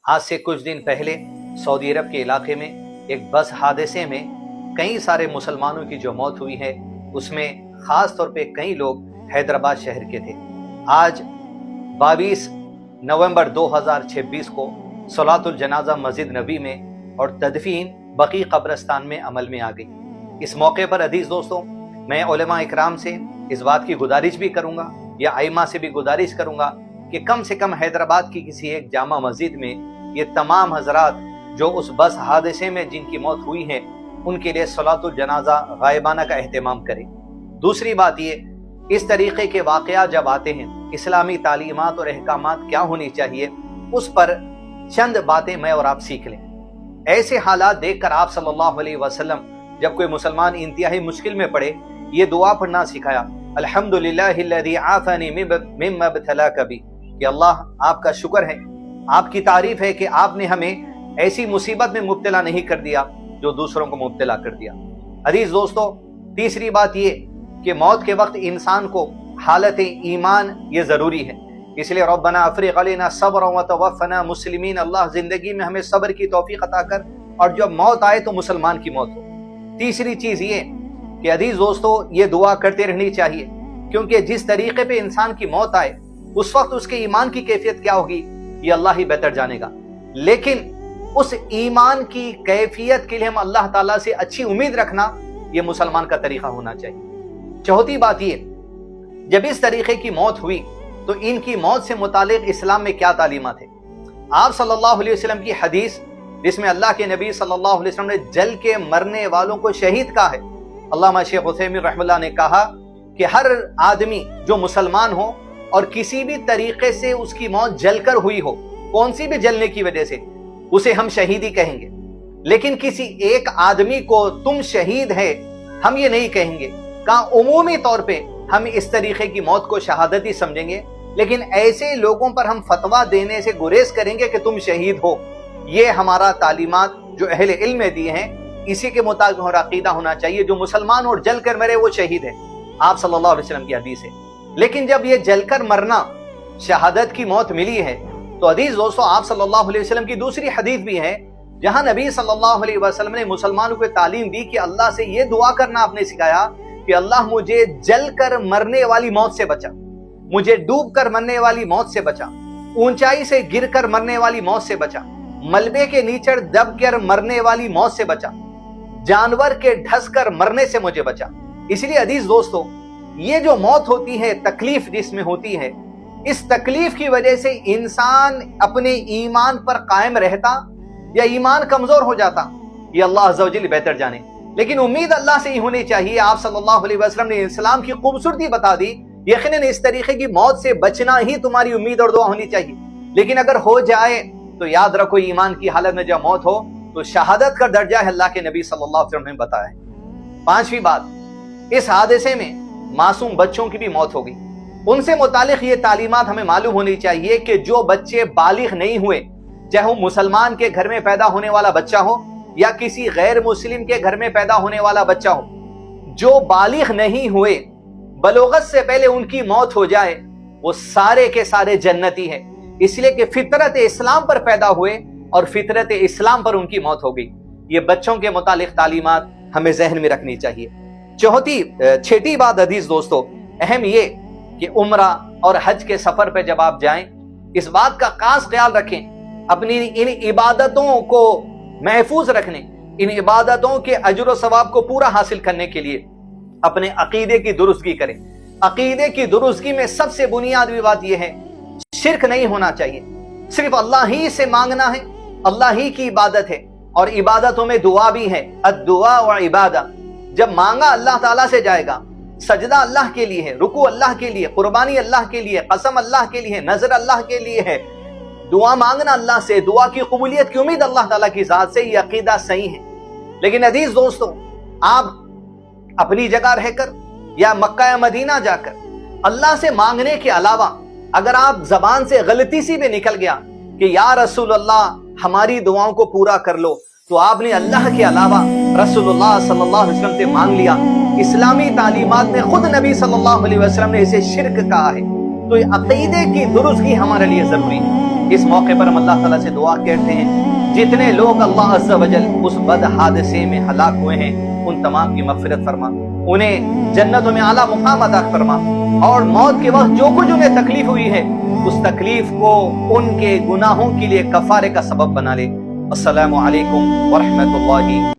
آج سے کچھ دن پہلے سعودی عرب کے علاقے میں ایک بس حادثے میں کئی سارے مسلمانوں کی جو موت ہوئی ہے، اس میں خاص طور پہ کئی لوگ حیدرآباد شہر کے تھے۔ آج 22 نومبر 2026 کو صلاۃ الجنازہ مسجد نبی میں اور تدفین بقیع قبرستان میں عمل میں آ گئی۔ اس موقع پر عزیز دوستوں، میں علماء اکرام سے اس بات کی گزارش بھی کروں گا یا ائمہ سے بھی گزارش کروں گا کہ کم سے کم حیدرآباد کی کسی ایک جامع مسجد میں یہ تمام حضرات جو اس بس حادثے میں جن کی موت ہوئی ہے ان کے لیے صلاۃ الجنازہ غائبانہ کا اہتمام کریں۔ دوسری بات یہ، اس طریقے کے واقعات جب آتے ہیں، اسلامی تعلیمات اور احکامات کیا ہونی چاہیے، اس پر چند باتیں میں اور آپ سیکھ لیں۔ ایسے حالات دیکھ کر آپ صلی اللہ علیہ وسلم جب کوئی مسلمان انتہائی مشکل میں پڑے، یہ دعا پڑھنا سکھایا، الحمدللہ الذی عافانی مما ابتلاک بہ، کہ اللہ آپ کا شکر ہے، آپ کی تعریف ہے کہ آپ نے ہمیں ایسی مصیبت میں مبتلا نہیں کر دیا جو دوسروں کو مبتلا کر دیا۔ عزیز دوستو، تیسری بات یہ کہ موت کے وقت انسان کو حالت ایمان یہ ضروری ہے، اس لیے ربنا افرغ علینا صبرا وتوفنا مسلمین، اللہ زندگی میں ہمیں صبر کی توفیق عطا کر اور جب موت آئے تو مسلمان کی موت ہو۔ تیسری چیز یہ کہ عزیز دوستو، یہ دعا کرتے رہنی چاہیے، کیونکہ جس طریقے پہ انسان کی موت آئے اس وقت اس کے ایمان کی کیفیت کیا ہوگی یہ اللہ ہی بہتر جانے گا، لیکن اس ایمان کی کیفیت کے لیے ہم اللہ تعالیٰ سے اچھی امید رکھنا یہ مسلمان کا طریقہ ہونا چاہیے۔ چوتھی بات یہ، جب اس طریقے کی موت ہوئی تو ان کی موت سے متعلق اسلام میں کیا تعلیمات ہیں۔ آپ صلی اللہ علیہ وسلم کی حدیث جس میں اللہ کے نبی صلی اللہ علیہ وسلم نے جل کے مرنے والوں کو شہید کہا ہے، علامہ شیخ عثیمین رحمہ اللہ نے کہا کہ ہر آدمی جو مسلمان ہو اور کسی بھی طریقے سے اس کی موت جل کر ہوئی ہو، کون سی بھی جلنے کی وجہ سے، اسے ہم شہید ہی کہیں گے، لیکن کسی ایک آدمی کو تم شہید ہے ہم یہ نہیں کہیں گے۔ کہاں عمومی طور پہ ہم اس طریقے کی موت کو شہادت ہی سمجھیں گے، لیکن ایسے لوگوں پر ہم فتویٰ دینے سے گریز کریں گے کہ تم شہید ہو۔ یہ ہمارا تعلیمات جو اہل علم نے دیے ہیں، اسی کے مطابق ہمارا عقیدہ ہونا چاہیے، جو مسلمان اور جل کر مرے وہ شہید ہے، آپ صلی اللہ علیہ وسلم کی حدیث ہے۔ لیکن جب یہ جل کر مرنا شہادت کی موت ملی ہے تو عزیز دوستو، آپ صلی اللہ علیہ وسلم کی دوسری حدیث بھی ہے جہاں نبی صلی اللہ علیہ وسلم نے مسلمانوں کو تعلیم دی کہ اللہ سے یہ دعا کرنا آپ نے سکھایا کہ اللہ مجھے جل کر مرنے والی موت سے بچا، مجھے ڈوب کر مرنے والی موت سے بچا، اونچائی سے گر کر مرنے والی موت سے بچا، ملبے کے نیچے دب کر مرنے والی موت سے بچا، جانور کے ڈھس کر مرنے سے مجھے بچا۔ اس لیے عزیز دوستو، یہ جو موت ہوتی ہے، تکلیف جس میں ہوتی ہے، اس تکلیف کی وجہ سے انسان اپنے ایمان پر قائم رہتا یا ایمان کمزور ہو جاتا، یہ اللہ عز و جل بہتر جانے، لیکن امید اللہ سے ہی ہونی چاہیے۔ آپ صلی اللہ علیہ وسلم نے اسلام کی خوبصورتی بتا دی، یقیناً اس طریقے کی موت سے بچنا ہی تمہاری امید اور دعا ہونی چاہیے، لیکن اگر ہو جائے تو یاد رکھو ایمان کی حالت میں جب موت ہو تو شہادت کا درجہ ہے، اللہ کے نبی صلی اللہ علیہ وسلم نے بتایا ہے۔ پانچویں بات، اس حادثے میں معصوم بچوں کی بھی موت ہو گئی، ان سے متعلق یہ تعلیمات ہمیں معلوم ہونی چاہیے کہ جو بچے بالغ نہیں ہوئے، چاہے وہ مسلمان کے گھر میں پیدا ہونے والا بچہ ہو یا کسی غیر مسلم کے گھر میں پیدا ہونے والا بچہ ہو، جو بالغ نہیں ہوئے، بلوغت سے پہلے ان کی موت ہو جائے، وہ سارے کے سارے جنتی ہیں، اس لیے کہ فطرت اسلام پر پیدا ہوئے اور فطرت اسلام پر ان کی موت ہو گئی۔ یہ بچوں کے متعلق تعلیمات ہمیں ذہن میں رکھنی چاہیے۔ چھٹی بات عزیز دوستو، اہم یہ کہ عمرہ اور حج کے سفر پہ جب آپ جائیں، اس بات کا خاص خیال رکھیں، اپنی ان عبادتوں کو محفوظ رکھنے، ان عبادتوں کے اجر و ثواب کو پورا حاصل کرنے کے لیے اپنے عقیدے کی درستگی کریں۔ عقیدے کی درستگی میں سب سے بنیادی بات یہ ہے، شرک نہیں ہونا چاہیے، صرف اللہ ہی سے مانگنا ہے، اللہ ہی کی عبادت ہے، اور عبادتوں میں دعا بھی ہے، الدعاء و عبادہ۔ جب مانگا اللہ تعالیٰ سے جائے گا، سجدہ اللہ کے لیے ہے، رکوع اللہ کے لیے، قربانی اللہ کے لیے، قسم اللہ کے لیے، نظر اللہ کے لیے ہے، دعا مانگنا اللہ سے، دعا کی قبولیت کی امید اللہ تعالیٰ کی ذات سے، یہ عقیدہ صحیح ہے۔ لیکن عزیز دوستو، آپ اپنی جگہ رہ کر یا مکہ یا مدینہ جا کر اللہ سے مانگنے کے علاوہ اگر آپ زبان سے غلطی سی بھی نکل گیا کہ یا رسول اللہ ہماری دعاؤں کو پورا کر لو، تو آپ نے اللہ کے علاوہ رسول اللہ صلی اللہ علیہ وسلم سے مانگ لیا۔ اسلامی تعلیمات میں خود نبی صلی اللہ علیہ وسلم نے اسے شرک کہا ہے۔ تو یہ عقیدے کی درستگی ہمارے لیے ضروری ہے۔ اس موقع پر ہم اللہ تعالیٰ سے دعا کرتے ہیں جتنے لوگ اللہ عز و جل اس بد حادثے میں ہلاک ہوئے ہیں ان تمام کی مغفرت فرما، انہیں جنتوں میں اعلیٰ مقام عطا فرما، اور موت کے وقت جو کچھ انہیں تکلیف ہوئی ہے اس تکلیف کو ان کے گناہوں کے لیے کفارے کا سبب بنا لے۔ السلام علیکم ورحمۃ اللہ